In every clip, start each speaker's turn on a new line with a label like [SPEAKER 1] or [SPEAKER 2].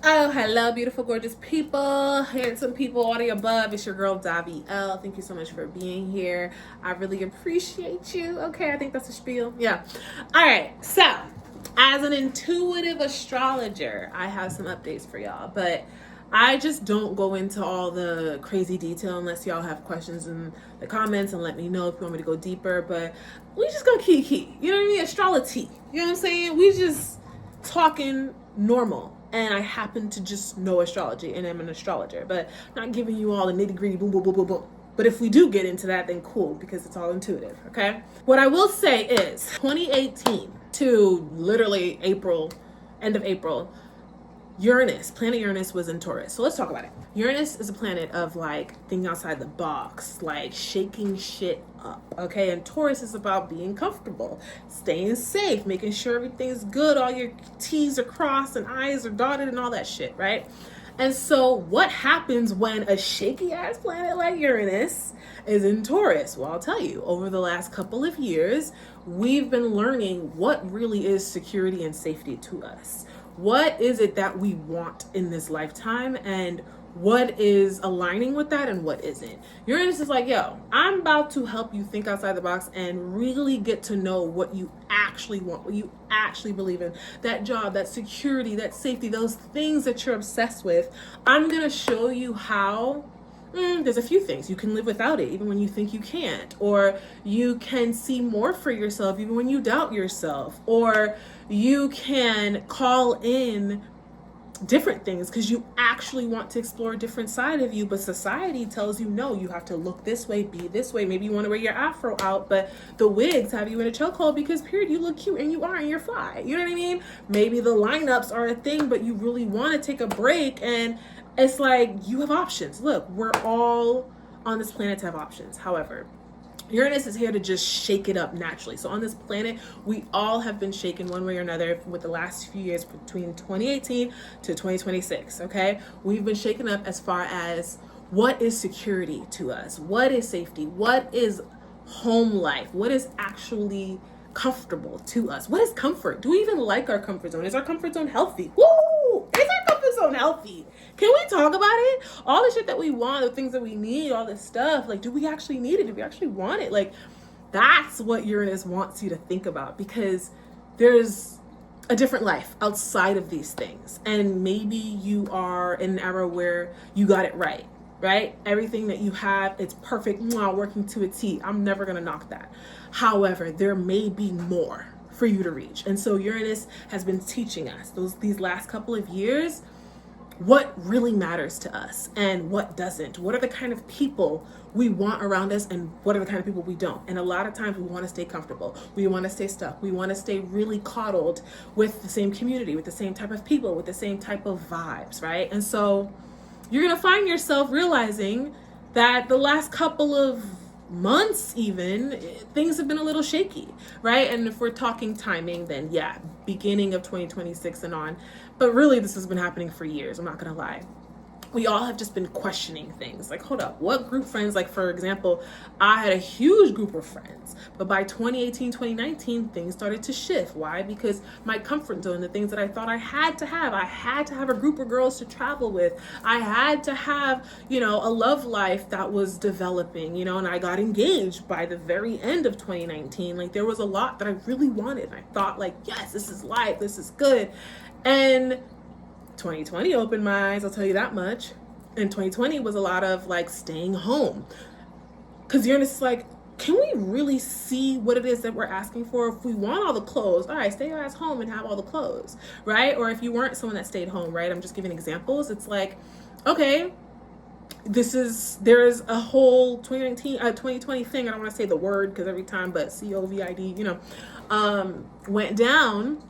[SPEAKER 1] Oh, hello, beautiful, gorgeous people, handsome people, all the above. It's your girl, Davi L. Thank you so much for being here. I really appreciate you. Okay, I think that's a spiel. Yeah. All right. So, as an intuitive astrologer, I have some updates for y'all, but I just don't go into all the crazy detail unless y'all have questions in the comments and let me know if you want me to go deeper. But we just go key. You know what I mean? Astrology. You know what I'm saying? We just talking normal. And I happen to just know astrology and I'm an astrologer, but not giving you all the nitty gritty boom, boom, boom, boom, boom. But if we do get into that, then cool, because it's all intuitive, okay? What I will say is 2018 to literally April, end of April, planet Uranus was in Taurus. So let's talk about it. Uranus is a planet of like thinking outside the box, like shaking shit up, okay? And Taurus is about being comfortable, staying safe, making sure everything's good, all your T's are crossed and I's are dotted and all that shit, right? And so what happens when a shaky ass planet like Uranus is in Taurus? Well, I'll tell you, over the last couple of years, we've been learning what really is security and safety to us. What is it that we want in this lifetime, and what is aligning with that and what isn't? Uranus is like, yo, I'm about to help you think outside the box and really get to know what you actually want, what you actually believe in, that job, that security, that safety, those things that you're obsessed with. I'm going to show you how. There's a few things. You can live without it even when you think you can't, or you can see more for yourself even when you doubt yourself, or you can call in different things because you actually want to explore a different side of you, but society tells you no, you have to look this way, be this way. Maybe you want to wear your afro out, but the wigs have you in a chokehold because period, you look cute and you are and you're fly. You know what I mean? Maybe the lineups are a thing, but you really want to take a break, and it's like you have options. Look, we're all on this planet to have options. However, Uranus is here to just shake it up naturally. So on this planet, we all have been shaken one way or another with the last few years between 2018 to 2026, okay? We've been shaken up as far as what is security to us? What is safety? What is home life? What is actually comfortable to us? What is comfort? Do we even like our comfort zone? Is our comfort zone healthy? Woo! Is our comfort zone healthy? Can we talk about it? All the shit that we want, the things that we need, all this stuff, like, do we actually need it? Do we actually want it? Like, that's what Uranus wants you to think about, because there's a different life outside of these things. And maybe you are in an era where you got it right? Everything that you have, it's perfect, working to a T. I'm never gonna knock that. However, there may be more for you to reach. And so Uranus has been teaching us these last couple of years what really matters to us and what doesn't. What are the kind of people we want around us and what are the kind of people we don't? And a lot of times we want to stay comfortable. We want to stay stuck. We want to stay really coddled with the same community, with the same type of people, with the same type of vibes, right? And so you're going to find yourself realizing that the last couple of months even, things have been a little shaky, right? And if we're talking timing, then yeah, beginning of 2026 and on. But really, this has been happening for years. I'm not gonna lie. We all have just been questioning things. Like, hold up, what group friends? Like, for example, I had a huge group of friends, but by 2018, 2019, things started to shift. Why? Because my comfort zone, the things that I thought I had to have a group of girls to travel with. I had to have, a love life that was developing, and I got engaged by the very end of 2019. Like, there was a lot that I really wanted. And I thought, like, yes, this is life, this is good. And 2020 opened my eyes, I'll tell you that much. And 2020 was a lot of like staying home. Because Uranus is like, can we really see what it is that we're asking for? If we want all the clothes, all right, stay your ass home and have all the clothes, right? Or if you weren't someone that stayed home, right? I'm just giving examples. It's like, okay, there's a whole 2020 thing. I don't want to say the word because every time, but COVID, went down.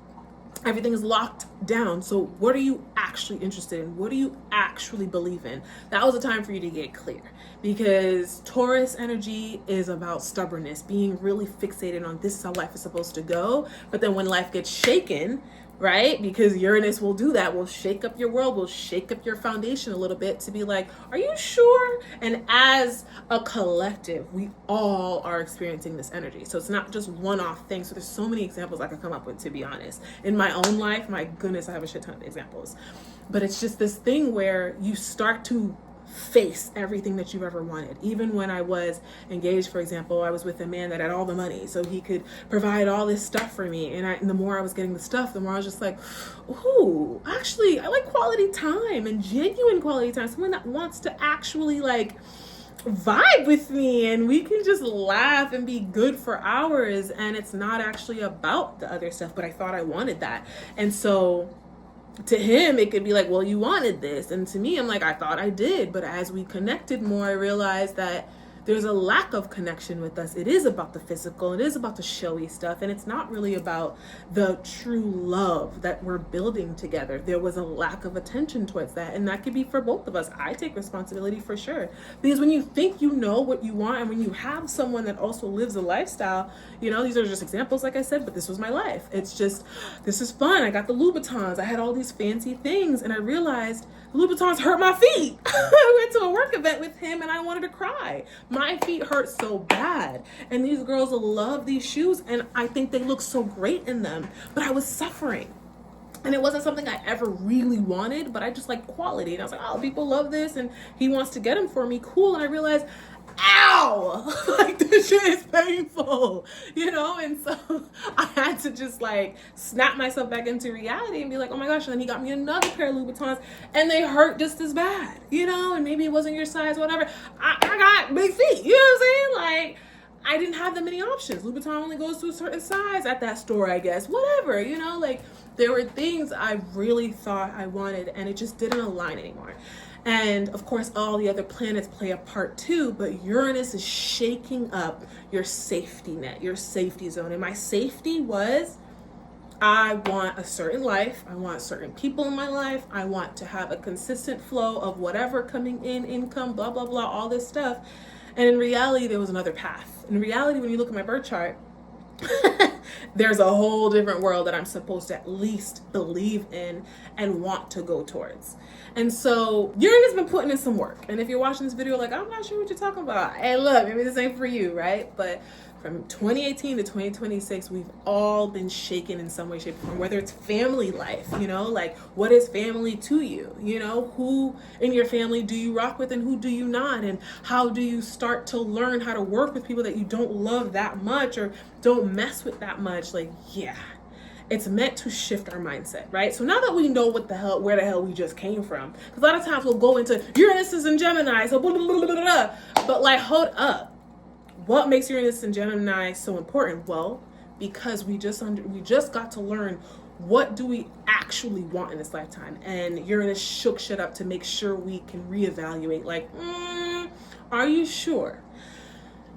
[SPEAKER 1] Everything is locked down. So what are you actually interested in? What do you actually believe in? That was a time for you to get clear, because Taurus energy is about stubbornness, being really fixated on this is how life is supposed to go. But then when life gets shaken, right? Because Uranus will do that, will shake up your world, will shake up your foundation a little bit to be like, are you sure? And as a collective, we all are experiencing this energy. So it's not just one-off things. So there's so many examples I could come up with, to be honest. In my own life, my goodness, I have a shit ton of examples. But it's just this thing where you start to face everything that you've ever wanted. Even when I was engaged, for example, I was with a man that had all the money, so he could provide all this stuff for me. And the more I was getting the stuff, the more I was just like, ooh, actually, I like quality time and genuine quality time. Someone that wants to actually like vibe with me and we can just laugh and be good for hours. And it's not actually about the other stuff, but I thought I wanted that. And so to him, it could be like, well, you wanted this. And to me, I'm like, I thought I did. But as we connected more, I realized that there's a lack of connection with us. It is about the physical. It is about the showy stuff. And it's not really about the true love that we're building together. There was a lack of attention towards that. And that could be for both of us. I take responsibility for sure. Because when you think you know what you want, and when you have someone that also lives a lifestyle, you know, these are just examples, like I said, but this was my life. It's just, this is fun. I got the Louboutins. I had all these fancy things. And I realized the Louboutins hurt my feet. I went to a work event with him and I wanted to cry. My feet hurt so bad. And these girls love these shoes and I think they look so great in them. But I was suffering. And it wasn't something I ever really wanted, but I just like quality. And I was like, oh, people love this and he wants to get them for me. Cool. And I realized, ow, like this shit is painful, you know? And so I had to just like snap myself back into reality and be like, oh my gosh. And then he got me another pair of Louboutins and they hurt just as bad, you know? And maybe it wasn't your size, whatever. I got big feet, you know what I'm saying? Like, I didn't have that many options. Louboutin only goes to a certain size at that store, I guess. Whatever, you know? Like, there were things I really thought I wanted and it just didn't align anymore. And of course, all the other planets play a part too, but Uranus is shaking up your safety net, your safety zone. And my safety was, I want a certain life. I want certain people in my life. I want to have a consistent flow of whatever coming in, income, blah, blah, blah, all this stuff. And in reality, there was another path. In reality, when you look at my birth chart, there's a whole different world that I'm supposed to at least believe in and want to go towards. And so Uranus has been putting in some work. And if you're watching this video like, I'm not sure what you're talking about. Hey, look, maybe this ain't for you, right? But from 2018 to 2026, we've all been shaken in some way, shape, or form, whether it's family life, you know, like what is family to you? You know, who in your family do you rock with and who do you not? And how do you start to learn how to work with people that you don't love that much or don't mess with that much? Like, yeah, it's meant to shift our mindset, right? So now that we know where the hell we just came from, because a lot of times we'll go into Uranus is in Gemini, so blah, blah, blah, blah, blah, but like, hold up. What makes Uranus and Gemini so important? Well, because we just got to learn what do we actually want in this lifetime. And Uranus shook shit up to make sure we can reevaluate, like, are you sure?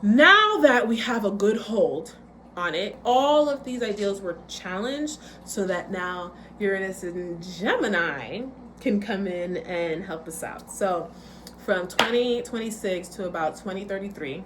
[SPEAKER 1] Now that we have a good hold on it, all of these ideals were challenged so that now Uranus and Gemini can come in and help us out. So from 2026 to about 2033,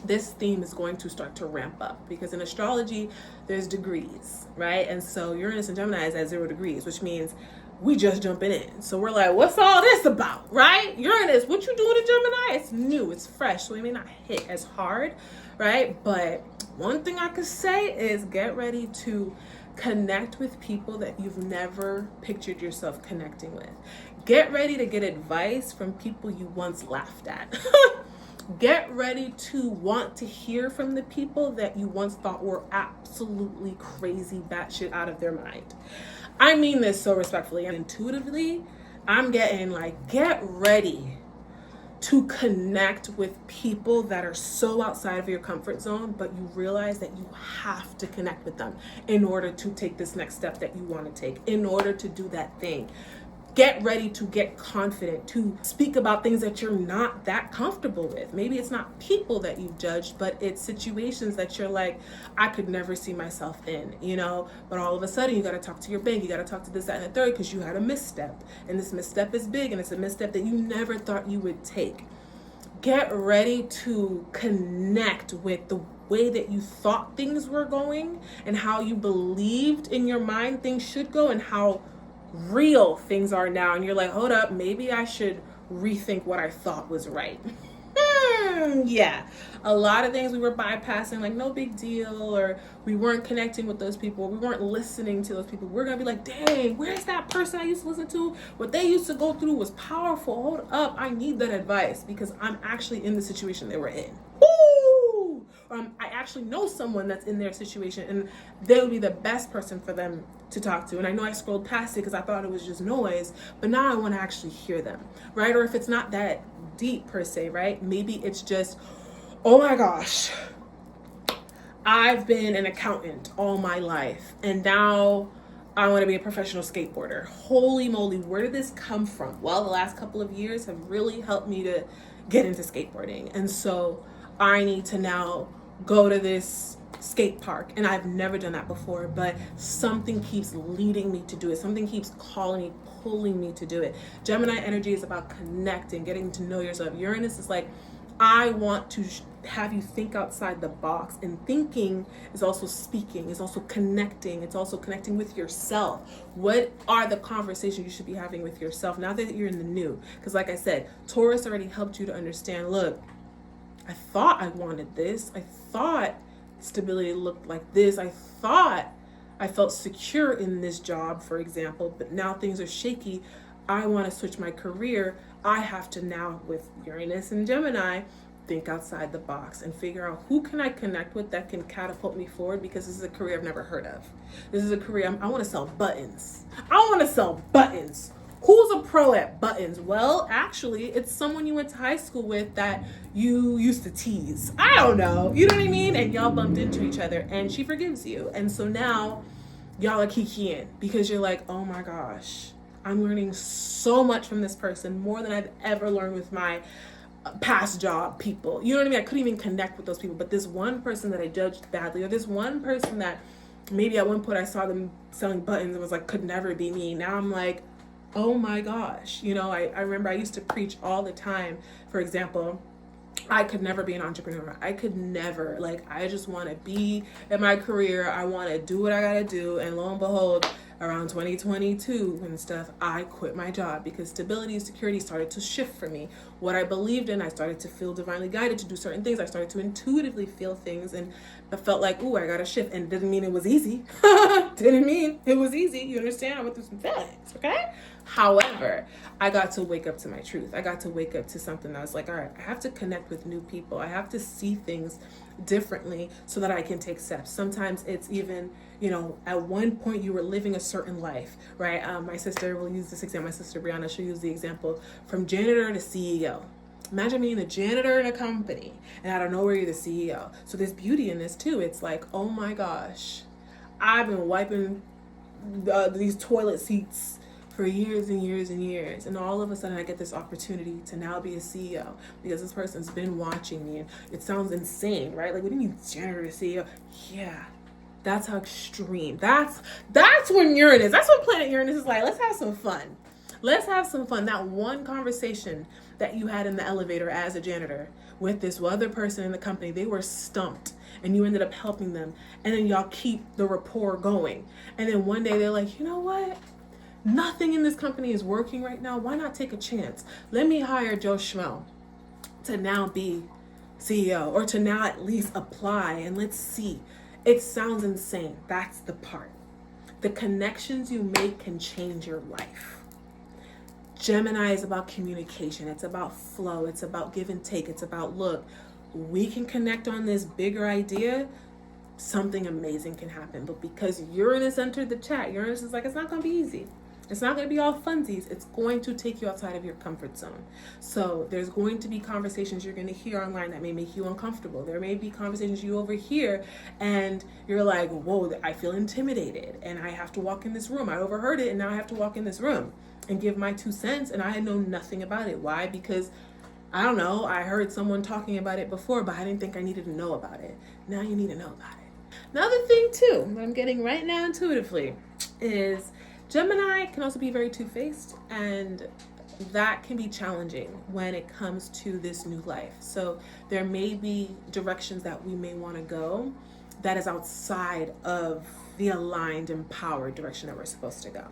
[SPEAKER 1] this theme is going to start to ramp up because in astrology, there's degrees, right? And so Uranus and Gemini is at 0 degrees, which means we just jumping in. So we're like, what's all this about, right? Uranus, what you doing to Gemini? It's new, it's fresh, so it may not hit as hard, right? But one thing I could say is get ready to connect with people that you've never pictured yourself connecting with. Get ready to get advice from people you once laughed at. Get ready to want to hear from the people that you once thought were absolutely crazy, batshit out of their mind. I mean this so respectfully and intuitively. I'm getting like, get ready to connect with people that are so outside of your comfort zone, but you realize that you have to connect with them in order to take this next step that you want to take, in order to do that thing. Get ready to get confident, to speak about things that you're not that comfortable with. Maybe it's not people that you've judged, but it's situations that you're like, I could never see myself in, you know? But all of a sudden, you got to talk to your bank. You got to talk to this, that, and the third because you had a misstep. And this misstep is big, and it's a misstep that you never thought you would take. get ready to connect with the way that you thought things were going and how you believed in your mind things should go and how real things are now. And you're like, hold up, maybe I should rethink what I thought was right. Yeah, a lot of things we were bypassing, like no big deal, or we weren't connecting with those people, we weren't listening to those people. We're gonna be like, dang, where's that person I used to listen to? What they used to go through was powerful. Hold up, I need that advice because I'm actually in the situation they were in. Woo! I actually know someone that's in their situation, and they would be the best person for them to talk to. And I know I scrolled past it because I thought it was just noise, but now I want to actually hear them, right? Or if it's not that deep per se, right? Maybe it's just, oh my gosh, I've been an accountant all my life, and now I want to be a professional skateboarder. Holy moly, where did this come from? Well, the last couple of years have really helped me to get into skateboarding. And so I need to now go to this skate park, and I've never done that before, but something keeps leading me to do it. Something keeps calling me, pulling me to do it. Gemini energy is about connecting, getting to know yourself. Uranus is like, I want to have you think outside the box, and thinking is also speaking, is also connecting. It's also connecting with yourself. What are the conversations you should be having with yourself now that you're in the new? Because like I said, Taurus already helped you to understand, look, I thought I wanted this. I thought stability looked like this. I thought I felt secure in this job, for example, but now things are shaky. I want to switch my career. I have to now, with Uranus and Gemini, think outside the box and figure out who can I connect with that can catapult me forward, because this is a career I've never heard of. This is a career, I want to sell buttons. I want to sell buttons. Who's a pro at buttons? Well, actually, it's someone you went to high school with that you used to tease. I don't know. You know what I mean? And y'all bumped into each other and she forgives you. And so now y'all are kikiing because you're like, oh my gosh, I'm learning so much from this person, more than I've ever learned with my past job people. You know what I mean? I couldn't even connect with those people. But this one person that I judged badly, or this one person that maybe at one point I saw them selling buttons and was like, could never be me. Now I'm like, oh my gosh. You know, I remember I used to preach all the time. For example, I could never be an entrepreneur. I could never. Like, I just want to be in my career. I want to do what I got to do. And lo and behold, around 2022 and stuff, I quit my job because stability and security started to shift for me. What I believed in, I started to feel divinely guided to do certain things. I started to intuitively feel things, and I felt like, ooh, I got to shift. And it didn't mean it was easy. Didn't mean it was easy. You understand? I went through some feelings, okay? However, I got to wake up to my truth. I got to wake up to something that was like, all right, I have to connect with new people. I have to see things differently so that I can take steps. Sometimes it's even, you know, at one point you were living a certain life, right? My sister will use this example. My sister Brianna, she'll use the example from janitor to CEO. Imagine being a janitor in a company and out of nowhere you're the CEO. So there's beauty in this too. It's like, oh my gosh, I've been wiping these toilet seats for years and years and years, and all of a sudden I get this opportunity to now be a CEO because this person's been watching me. And it sounds insane, right? Like, what do you mean janitor to CEO? Yeah, that's how extreme. That's when Uranus, that's when planet Uranus is like, let's have some fun. Let's have some fun. That one conversation that you had in the elevator as a janitor with this other person in the company, they were stumped and you ended up helping them, and then y'all keep the rapport going. And then one day they're like, you know what? Nothing in this company is working right now. Why not take a chance? Let me hire Joe Schmo to now be CEO, or to now at least apply, and let's see. It sounds insane. That's the part. The connections you make can change your life. Gemini is about communication. It's about flow. It's about give and take. It's about, look, we can connect on this bigger idea. Something amazing can happen. But because Uranus entered the chat, Uranus is like, it's not going to be easy. It's not going to be all funsies. It's going to take you outside of your comfort zone. So there's going to be conversations you're going to hear online that may make you uncomfortable. There may be conversations you overhear and you're like, whoa, I feel intimidated and I have to walk in this room. I overheard it and now I have to walk in this room and give my 2 cents, and I know nothing about it. Why? Because I don't know, I heard someone talking about it before, but I didn't think I needed to know about it. Now you need to know about it. Another thing too that I'm getting right now intuitively is Gemini can also be very two-faced, and that can be challenging when it comes to this new life. So there may be directions that we may want to go that is outside of the aligned, empowered direction that we're supposed to go.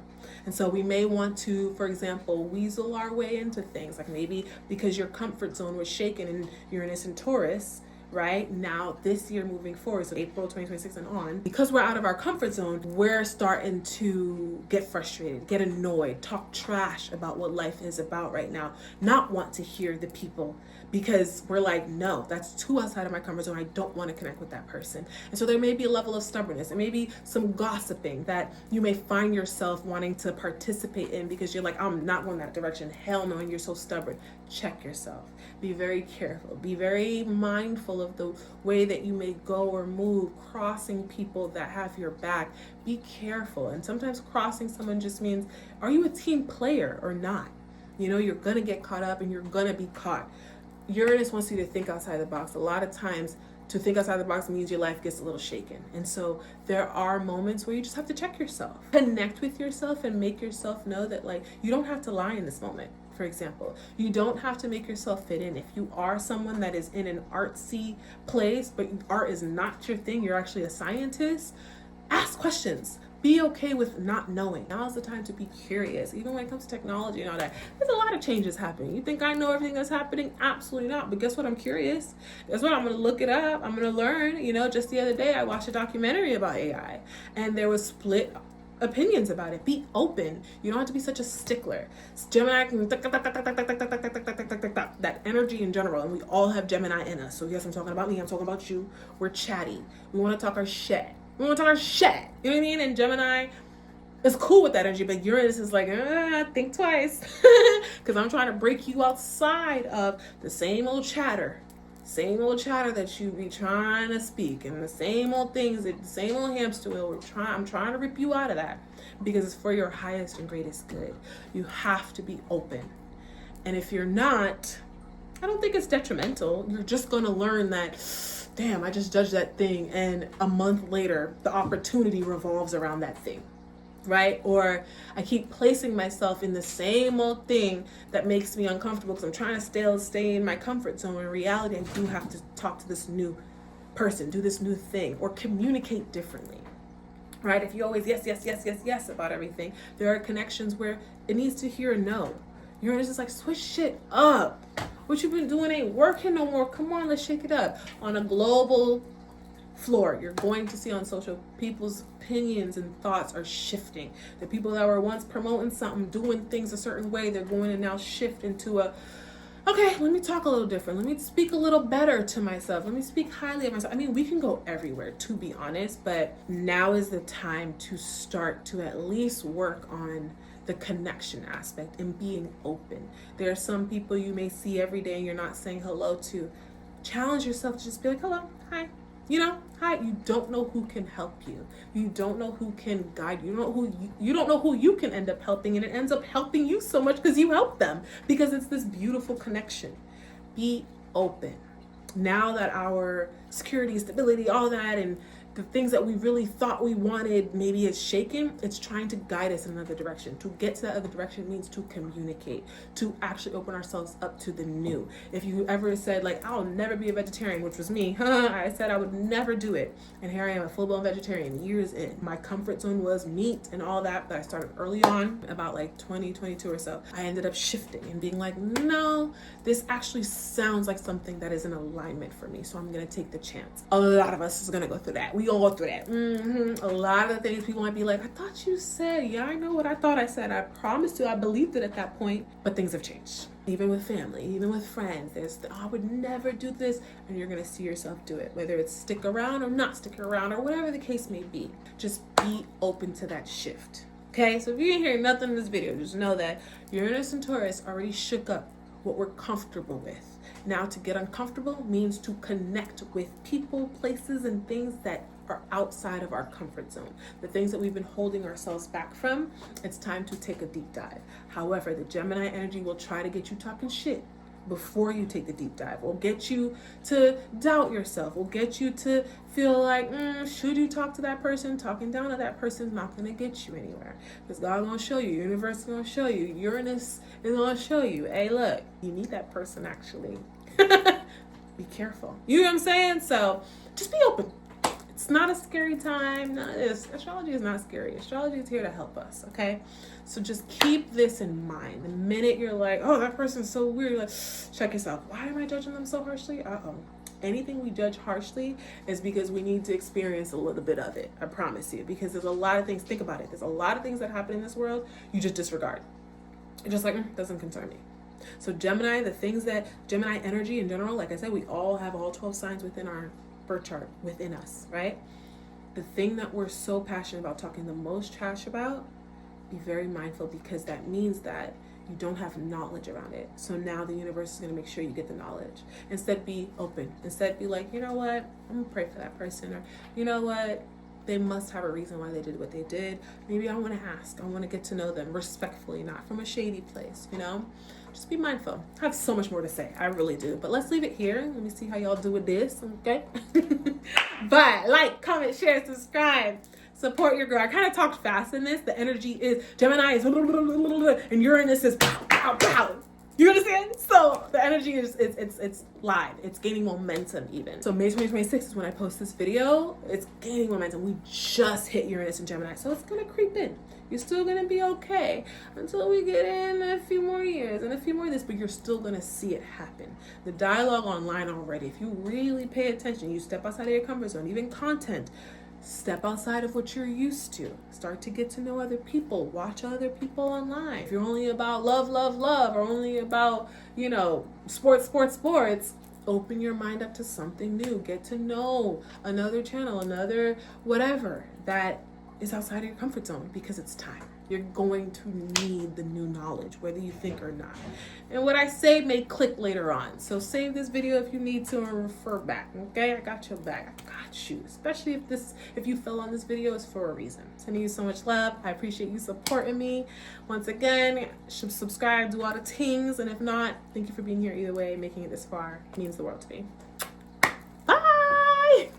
[SPEAKER 1] And so we may want to, for example, weasel our way into things, like maybe because your comfort zone was shaken in Uranus and Taurus, right? Now, this year moving forward, so April 2026 and on, because we're out of our comfort zone, we're starting to get frustrated, get annoyed, talk trash about what life is about right now, not want to hear the people, because we're like, no, that's too outside of my comfort zone. I don't want to connect with that person. And so there may be a level of stubbornness, and maybe some gossiping that you may find yourself wanting to participate in because you're like, I'm not going that direction. Hell no, and you're so stubborn. Check yourself. Be very careful. Be very mindful of the way that you may go or move, crossing people that have your back. Be careful. And sometimes crossing someone just means, are you a team player or not? You know, you're going to get caught up and you're going to be caught. Uranus wants you to think outside the box. A lot of times, to think outside the box means your life gets a little shaken. And so there are moments where you just have to check yourself, connect with yourself, and make yourself know that, like, you don't have to lie in this moment. For example, you don't have to make yourself fit in. If you are someone that is in an artsy place, but art is not your thing, you're actually a scientist, ask questions. Be okay with not knowing. Now is the time to be curious, even when it comes to technology and all that. There's a lot of changes happening. You think I know everything that's happening? Absolutely not. But guess what? I'm curious. Guess what? I'm going to look it up. I'm going to learn. You know, just the other day, I watched a documentary about AI, and there was split opinions about it. Be open. You don't have to be such a stickler. Gemini can that energy in general, and we all have Gemini in us. So yes, I'm talking about me. I'm talking about you. We're chatty. We want to talk our shit. We want to talk our shit. You know what I mean? And Gemini is cool with that energy, but Uranus is like, think twice, because I'm trying to break you outside of the same old chatter that you be trying to speak, and the same old things, the same old hamster wheel. I'm trying to rip you out of that, because it's for your highest and greatest good. You have to be open. And if you're not, I don't think it's detrimental. You're just going to learn that, damn, I just judged that thing, and a month later, the opportunity revolves around that thing, right? Or I keep placing myself in the same old thing that makes me uncomfortable because I'm trying to stay in my comfort zone. In reality, I do have to talk to this new person, do this new thing, or communicate differently, right? If you always yes about everything, there are connections where it needs to hear a no. Uranus is like, switch shit up. What you've been doing ain't working no more. Come on, let's shake it up. On a global floor, you're going to see on social, people's opinions and thoughts are shifting. The people that were once promoting something, doing things a certain way, they're going to now shift into okay, let me talk a little different. Let me speak a little better to myself. Let me speak highly of myself. I mean, we can go everywhere, to be honest, but now is the time to start to at least work on the connection aspect and being open. There are some people you may see every day and you're not saying hello to. Challenge yourself to just be like, hello, hi. You know, hi. You don't know who can help you. You don't know who can guide you. You don't know who you can end up helping, and it ends up helping you so much because you help them, because it's this beautiful connection. Be open. Now that our security, stability, all that, and the things that we really thought we wanted, maybe it's shaken, it's trying to guide us in another direction. To get to that other direction means to communicate, to actually open ourselves up to the new. If you ever said, like, I'll never be a vegetarian, which was me, I said I would never do it. And here I am, a full-blown vegetarian, years in. My comfort zone was meat and all that, but I started early on, about like 2022 or so. I ended up shifting and being like, no, this actually sounds like something that is in alignment for me, so I'm going to take the chance. A lot of us is going to go through that. We all go through that. A lot of the things people might be like, I thought you said, yeah, I know what I thought I said. I promised you, I believed it at that point, but things have changed. Even with family, even with friends, I would never do this, and you're going to see yourself do it, whether it's stick around or not stick around or whatever the case may be. Just be open to that shift. Okay, so if you didn't hear nothing in this video, just know that Uranus and Taurus already shook up what we're comfortable with. Now, to get uncomfortable means to connect with people, places, and things that are outside of our comfort zone. The things that we've been holding ourselves back from, it's time to take a deep dive. However, the Gemini energy will try to get you talking shit, before you take the deep dive. We'll get you to doubt yourself. We'll get you to feel like, should you talk to that person? Talking down to that person is not going to get you anywhere. Because God's going to show you. Universe is going to show you. Uranus is going to show you. Hey, look, you need that person actually. Be careful. You know what I'm saying? So just be open. It's not a scary time. None of this. Astrology is not scary. Astrology is here to help us, okay? So just keep this in mind. The minute you're like, oh, that person's so weird, you're like, check yourself. Why am I judging them so harshly? Anything we judge harshly is because we need to experience a little bit of it. I promise you. Because there's a lot of things, think about it. There's a lot of things that happen in this world you just disregard. You're just like, doesn't concern me. So Gemini, the things that, Gemini energy in general, like I said, we all have all 12 signs within our birth chart, within us, right? The thing that we're so passionate about talking the most trash about, be very mindful, because that means that you don't have knowledge around it. So now the universe is going to make sure you get the knowledge. Instead, be open. Instead, be like, you know what? I'm going to pray for that person. Or, you know what? They must have a reason why they did what they did. Maybe I want to ask. I want to get to know them respectfully, not from a shady place, you know? Just be mindful. I have so much more to say. I really do. But let's leave it here. Let me see how y'all do with this, okay? But like, comment, share, subscribe. Support your girl. I kind of talked fast in this. The energy is, Gemini is, and Uranus is pow, pow, pow. You understand? So the energy is, it's live. It's gaining momentum even. So May 2026 is when I post this video. It's gaining momentum. We just hit Uranus and Gemini. So it's going to creep in. You're still going to be okay until we get in a few more years and a few more of this, but you're still going to see it happen. The dialogue online already, if you really pay attention, you step outside of your comfort zone, even content, step outside of what you're used to. Start to get to know other people. Watch other people online. If you're only about love, or only about, sports, open your mind up to something new. Get to know another channel, another whatever that is outside of your comfort zone, because it's time. You're going to need the new knowledge, whether you think or not. And what I say may click later on. So save this video if you need to and refer back, okay? I got your back. I got you. Especially if you fell on this video, it's for a reason. Sending you so much love. I appreciate you supporting me. Once again, subscribe, do all the things. And if not, thank you for being here either way. Making it this far means the world to me. Bye!